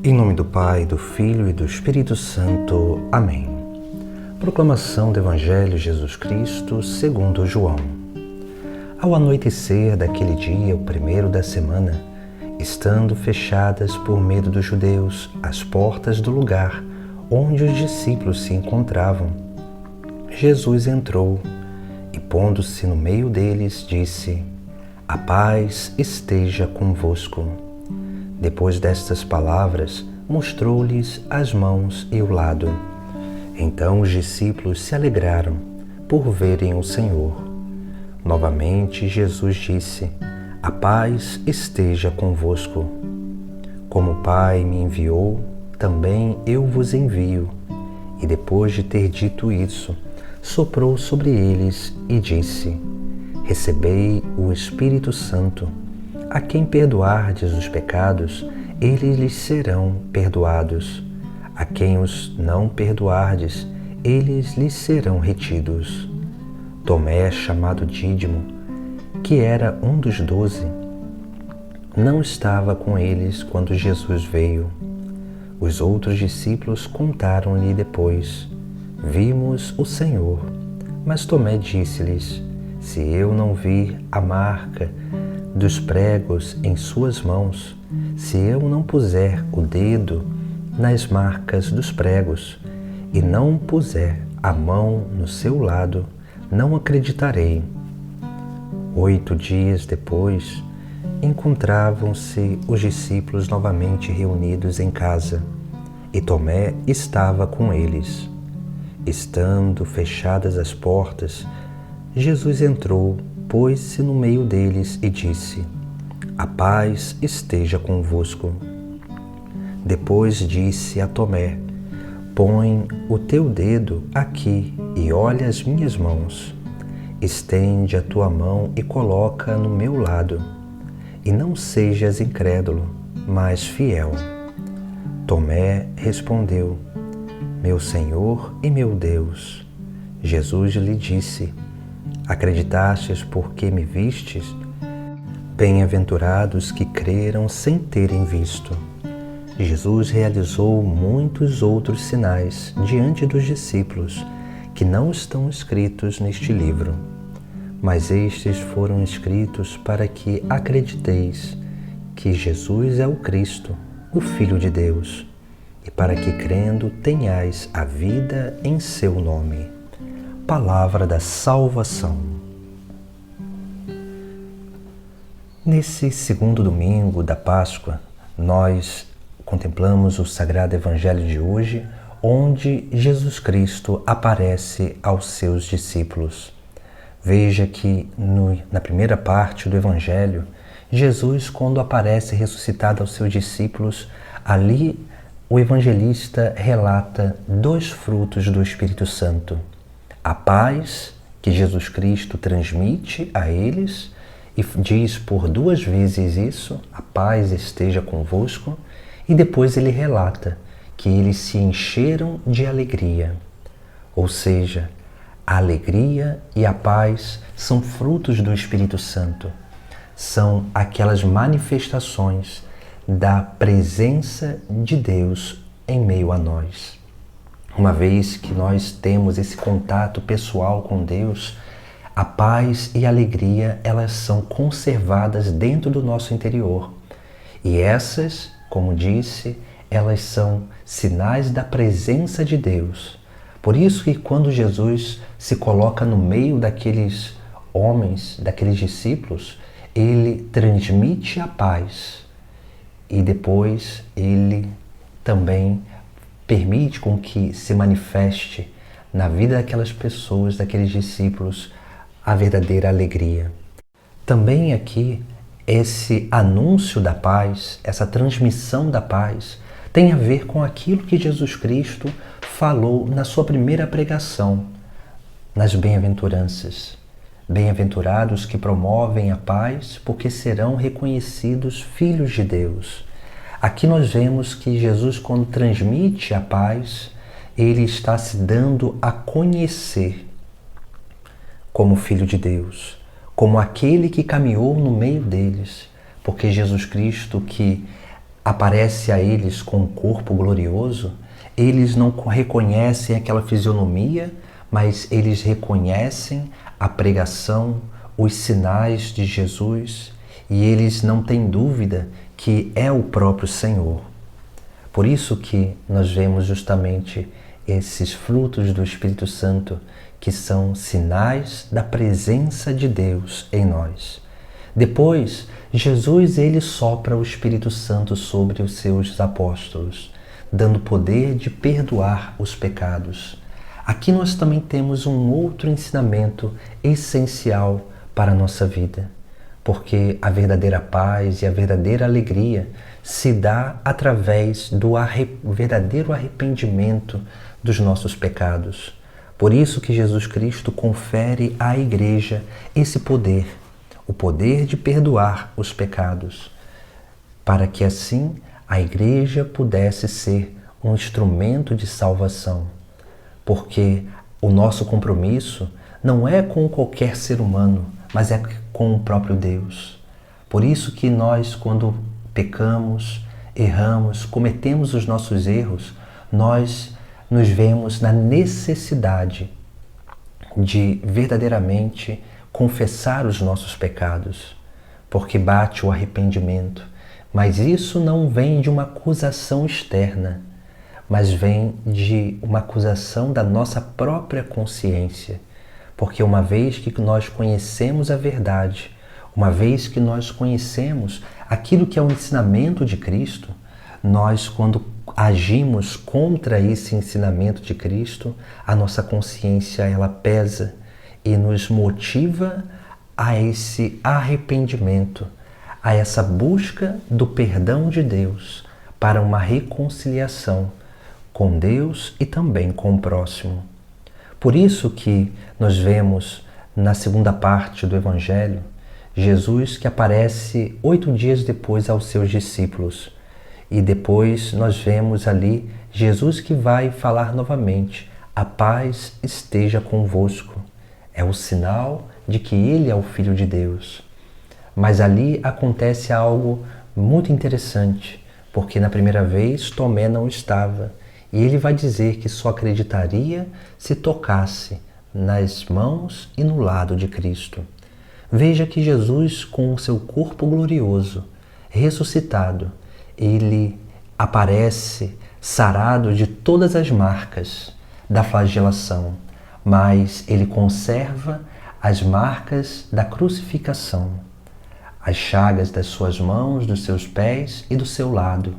Em nome do Pai, do Filho e do Espírito Santo. Amém. Proclamação do Evangelho de Jesus Cristo segundo João. Ao anoitecer daquele dia, o primeiro da semana, estando fechadas por medo dos judeus as portas do lugar onde os discípulos se encontravam, Jesus entrou e, pondo-se no meio deles, disse: "A paz esteja convosco." Depois destas palavras, mostrou-lhes as mãos e o lado. Então os discípulos se alegraram por verem o Senhor. Novamente Jesus disse: "A paz esteja convosco. Como o Pai me enviou, também eu vos envio." E depois de ter dito isso, soprou sobre eles e disse: "Recebei o Espírito Santo. A quem perdoardes os pecados, eles lhes serão perdoados. A quem os não perdoardes, eles lhes serão retidos." Tomé, chamado Dídimo, que era um dos 12, não estava com eles quando Jesus veio. Os outros discípulos contaram-lhe depois: "Vimos o Senhor." Mas Tomé disse-lhes: "Se eu não vir a marca dos pregos em suas mãos, se eu não puser o dedo nas marcas dos pregos e não puser a mão no seu lado, não acreditarei." 8 dias depois, encontravam-se os discípulos novamente reunidos em casa, e Tomé estava com eles. Estando fechadas as portas, Jesus entrou, pôs-se no meio deles e disse: "A paz esteja convosco." Depois disse a Tomé: "Põe o teu dedo aqui e olha as minhas mãos. Estende a tua mão e coloca no meu lado. E não sejas incrédulo, mas fiel." Tomé respondeu: "Meu Senhor e meu Deus." Jesus lhe disse: "Acreditastes porque me vistes? Bem-aventurados que creram sem terem visto." Jesus realizou muitos outros sinais diante dos discípulos que não estão escritos neste livro, mas estes foram escritos para que acrediteis que Jesus é o Cristo, o Filho de Deus, e para que, crendo, tenhais a vida em seu nome. Palavra da salvação. Nesse segundo domingo da Páscoa, nós contemplamos o Sagrado Evangelho de hoje, onde Jesus Cristo aparece aos seus discípulos. Veja que na primeira parte do Evangelho, Jesus, quando aparece ressuscitado aos seus discípulos, ali o evangelista relata 2 frutos do Espírito Santo: a paz que Jesus Cristo transmite a eles, e diz por 2 vezes isso: "A paz esteja convosco", e depois ele relata que eles se encheram de alegria. Ou seja, a alegria e a paz são frutos do Espírito Santo. São aquelas manifestações da presença de Deus em meio a nós. Uma vez que nós temos esse contato pessoal com Deus, a paz e a alegria, elas são conservadas dentro do nosso interior. E essas, como disse, elas são sinais da presença de Deus. Por isso que quando Jesus se coloca no meio daqueles homens, daqueles discípulos, ele transmite a paz e depois ele também permite com que se manifeste na vida daquelas pessoas, daqueles discípulos, a verdadeira alegria. Também aqui, esse anúncio da paz, essa transmissão da paz, tem a ver com aquilo que Jesus Cristo falou na sua primeira pregação, nas bem-aventuranças. Bem-aventurados que promovem a paz, porque serão reconhecidos filhos de Deus. Aqui nós vemos que Jesus, quando transmite a paz, ele está se dando a conhecer como Filho de Deus, como aquele que caminhou no meio deles, porque Jesus Cristo, que aparece a eles com um corpo glorioso, eles não reconhecem aquela fisionomia, mas eles reconhecem a pregação, os sinais de Jesus, e eles não têm dúvida que é o próprio Senhor. Por isso que nós vemos justamente esses frutos do Espírito Santo, que são sinais da presença de Deus em nós. Depois, Jesus ele sopra o Espírito Santo sobre os seus apóstolos, dando poder de perdoar os pecados. Aqui nós também temos um outro ensinamento essencial para a nossa vida, porque a verdadeira paz e a verdadeira alegria se dá através do verdadeiro arrependimento dos nossos pecados. Por isso que Jesus Cristo confere à Igreja esse poder, o poder de perdoar os pecados, para que assim a Igreja pudesse ser um instrumento de salvação. Porque o nosso compromisso não é com qualquer ser humano, mas é com o próprio Deus. Por isso que nós, quando pecamos, erramos, cometemos os nossos erros, nós nos vemos na necessidade de verdadeiramente confessar os nossos pecados, porque bate o arrependimento. Mas isso não vem de uma acusação externa, mas vem de uma acusação da nossa própria consciência. Porque uma vez que nós conhecemos a verdade, uma vez que nós conhecemos aquilo que é o ensinamento de Cristo, nós, quando agimos contra esse ensinamento de Cristo, a nossa consciência ela pesa e nos motiva a esse arrependimento, a essa busca do perdão de Deus para uma reconciliação com Deus e também com o próximo. Por isso que nós vemos na segunda parte do Evangelho, Jesus que aparece 8 dias depois aos seus discípulos. E depois nós vemos ali Jesus que vai falar novamente: a paz esteja convosco. É o sinal de que Ele é o Filho de Deus. Mas ali acontece algo muito interessante, porque na primeira vez Tomé não estava. E ele vai dizer que só acreditaria se tocasse nas mãos e no lado de Cristo. Veja que Jesus, com o seu corpo glorioso, ressuscitado, ele aparece sarado de todas as marcas da flagelação, mas ele conserva as marcas da crucificação, as chagas das suas mãos, dos seus pés e do seu lado.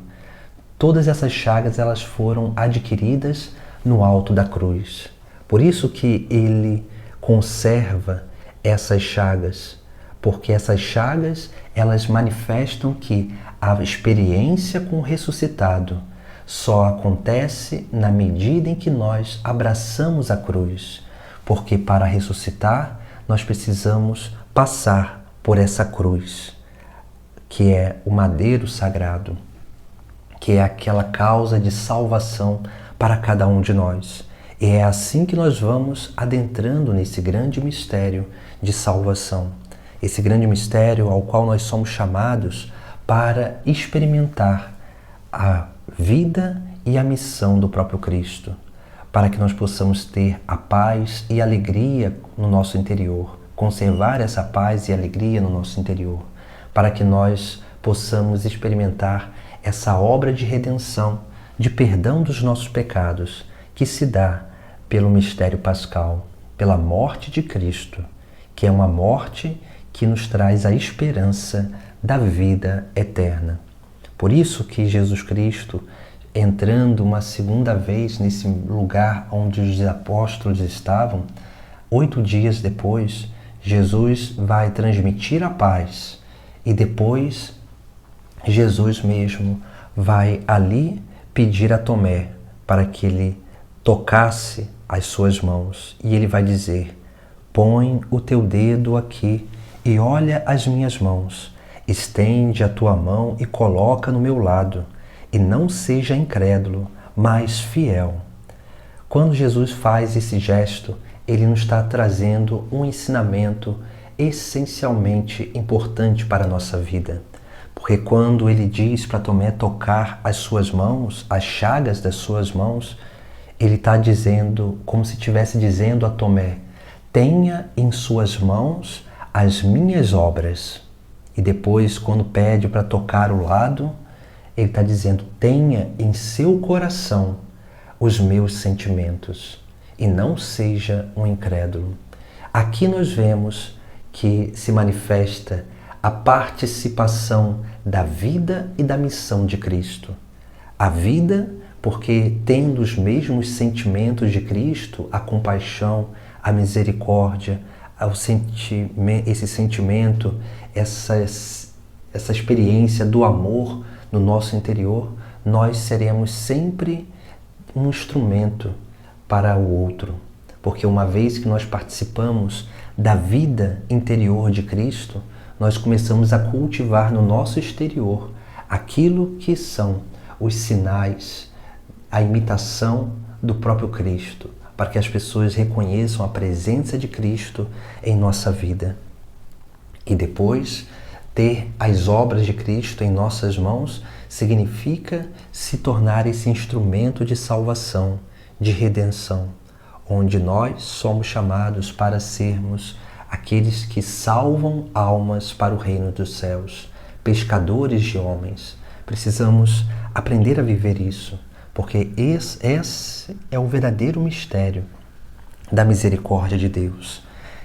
Todas essas chagas elas foram adquiridas no alto da cruz. Por isso que ele conserva essas chagas, porque essas chagas elas manifestam que a experiência com o ressuscitado só acontece na medida em que nós abraçamos a cruz, porque para ressuscitar nós precisamos passar por essa cruz, que é o madeiro sagrado, que é aquela causa de salvação para cada um de nós. E é assim que nós vamos adentrando nesse grande mistério de salvação. Esse grande mistério ao qual nós somos chamados para experimentar a vida e a missão do próprio Cristo, para que nós possamos ter a paz e alegria no nosso interior, conservar essa paz e alegria no nosso interior, para que nós possamos experimentar essa obra de redenção, de perdão dos nossos pecados, que se dá pelo mistério pascal, pela morte de Cristo, que é uma morte que nos traz a esperança da vida eterna. Por isso que Jesus Cristo, entrando uma segunda vez nesse lugar onde os apóstolos estavam, 8 dias depois, Jesus vai transmitir a paz e depois Jesus mesmo vai ali pedir a Tomé para que ele tocasse as suas mãos e ele vai dizer: põe o teu dedo aqui e olha as minhas mãos, estende a tua mão e coloca no meu lado, e não seja incrédulo, mas fiel. Quando Jesus faz esse gesto, ele nos está trazendo um ensinamento essencialmente importante para a nossa vida. Porque quando ele diz para Tomé tocar as suas mãos, as chagas das suas mãos, ele está dizendo, como se estivesse dizendo a Tomé, tenha em suas mãos as minhas obras. E depois, quando pede para tocar o lado, ele está dizendo, tenha em seu coração os meus sentimentos e não seja um incrédulo. Aqui nós vemos que se manifesta a participação da vida e da missão de Cristo. A vida, porque tendo os mesmos sentimentos de Cristo, a compaixão, a misericórdia, esse sentimento, essa experiência do amor no nosso interior, nós seremos sempre um instrumento para o outro. Porque uma vez que nós participamos da vida interior de Cristo, nós começamos a cultivar no nosso exterior aquilo que são os sinais, a imitação do próprio Cristo, para que as pessoas reconheçam a presença de Cristo em nossa vida. E depois, ter as obras de Cristo em nossas mãos significa se tornar esse instrumento de salvação, de redenção, onde nós somos chamados para sermos aqueles que salvam almas para o reino dos céus, pescadores de homens. Precisamos aprender a viver isso, porque esse é o verdadeiro mistério da misericórdia de Deus.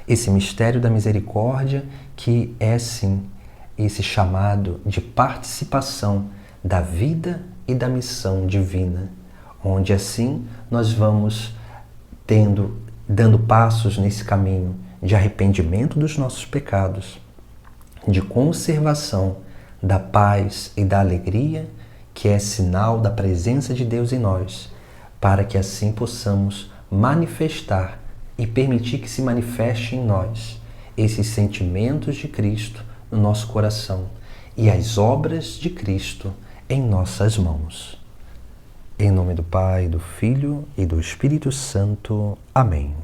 Esse mistério da misericórdia que é, sim, esse chamado de participação da vida e da missão divina, onde assim nós vamos dando passos nesse caminho de arrependimento dos nossos pecados, de conservação da paz e da alegria, que é sinal da presença de Deus em nós, para que assim possamos manifestar e permitir que se manifeste em nós esses sentimentos de Cristo no nosso coração e as obras de Cristo em nossas mãos. Em nome do Pai, do Filho e do Espírito Santo. Amém.